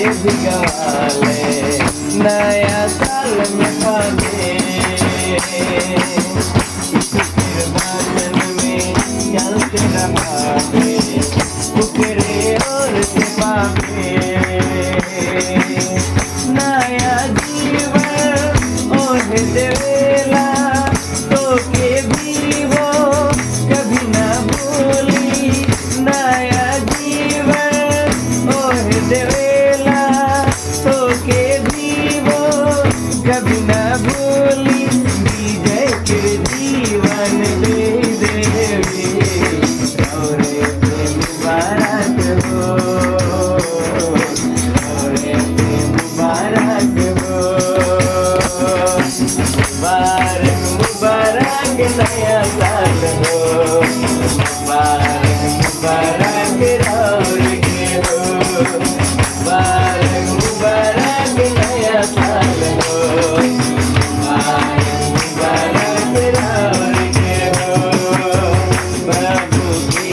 भी गवा ले, नया साल में पावे फिर बादल में चलते रहावे, फुकरे और से पावे नया जीवन ओढ़ देवेला तो के भी वो कभी ना भूली, नया जीवन ओढ़ देवेला तो के भी वो कभी ना भूली, विजय के जीवन दे देवी और मुबारक हो, और मुबारक हो, मुबारक मुबारक नया साल हो, मुबारक मुबारक राउर के हो, मुबारक मुबारक नया साल हो, मुबारक मुबारक राउर के हो, प्रभु की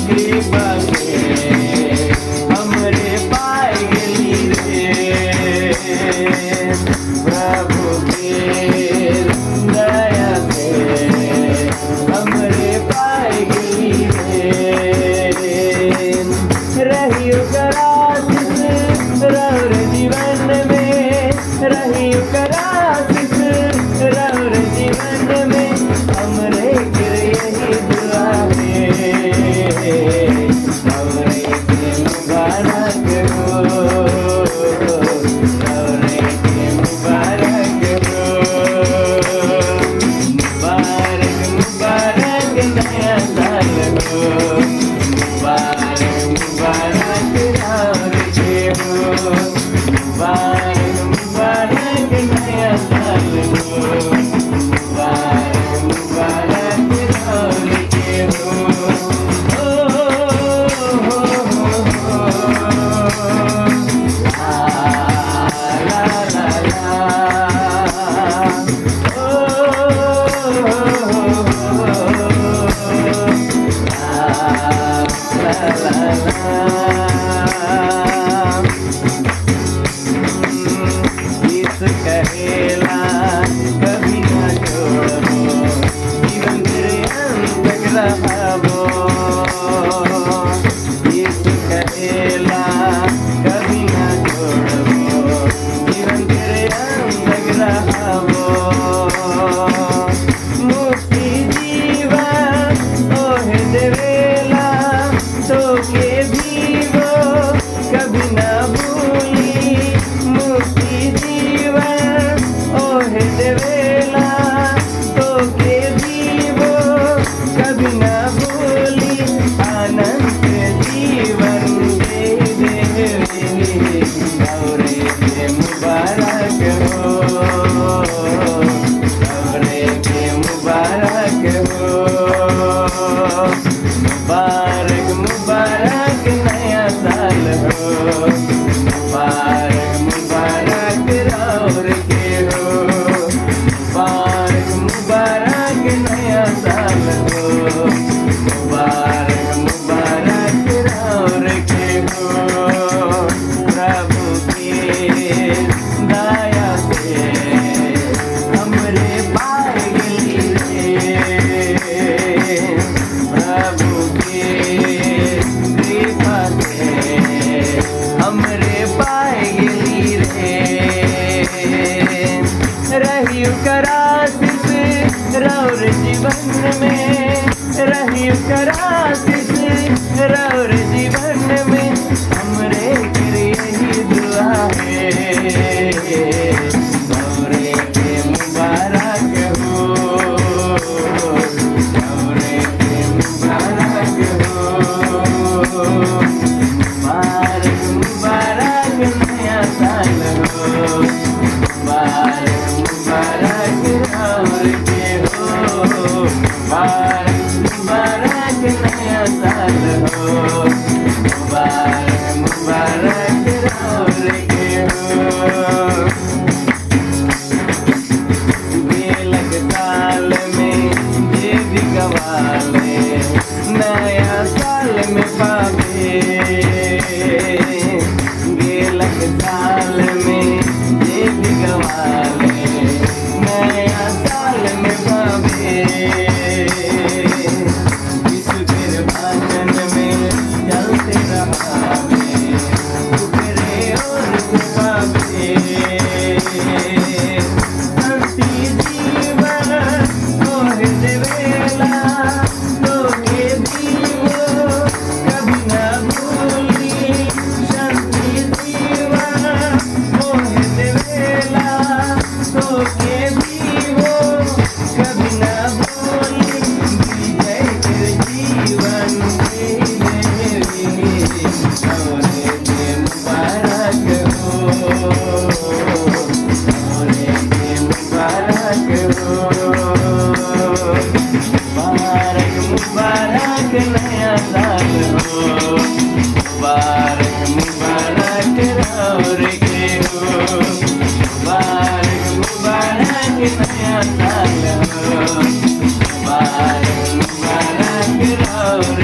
कृपा से हमरे पाए गेली रे, प्रभु की दया से हमरे पाए गेली रे, रहियो करासिस रौर जीवन में, रहियो करासिस रौर जीवन में, हमरे गिर यही दुआ है, हमरे के मुबारक हो, हमरे के मुबारक हो, मुबारक मुबारक नया साल हो, मुबारक मुबारक राउर के हो, मुबारक मुबारक नया साल हो, मुबारक मुबारक राउर के हो, ओ हो ला ला ला इस कहेला कभी न छोड़ो, जीवन तेरे अंत रहावो, इस कहेला कभी न छोड़ो, जीवन तेरे अंत रहावो, मुक्ति जीवन ओह देवेला तो के भी वो कभी ना भूली, मुक्ति जीवन ओह देवेला तो के भी वो कभी ना भूली, अनंत जीवन दे देवेली और के मुबारक हो, और के मुबारक हो, मुबारक मुबारक नया साल हो, मुबारक मुबारक राउर के हो, मुबारक मुबारक नया साल हो, मुबारक मुबारक राउर के हो, प्रभु की दया से हमरे पाए गेली रे, प्रभु की कृपा से हमरे पाए गेली रे, रहियो करासिस रौर जीवन में, रहियो करासिस रौर जीवन में, हमरे गिर यही दुआ है, हमरे के मुबारक हो, हमरे के मुबारक हो, मुबारक मुबारक नया साल हो, मुबारक मुबारक राउर के हो, मुबारक मुबारक नया साल हो, मुबारक मुबारक राउर के हो, गेलक साल में जे भी गवा ले, नया साल में पावे साल में ये भी गवा ले, नया साल में पावे इस फिर भाषण में चलते रहावे, शुक्रे और पावे हंसी जीवन मोह देवेला, तो के दीवो कभी ना भूली, शांति जीवन मोह देवेला, तो के दीवो कभी ना भूली, विजय के जीवन के देवी, औरे के मुबारक हो, औरे के मुबारक हो, मुबारक मुबारक नया साल हो, मुबारक मुबारक और के हो, मुबारक मुबारक नया साल हो, मुबारक मुबारक और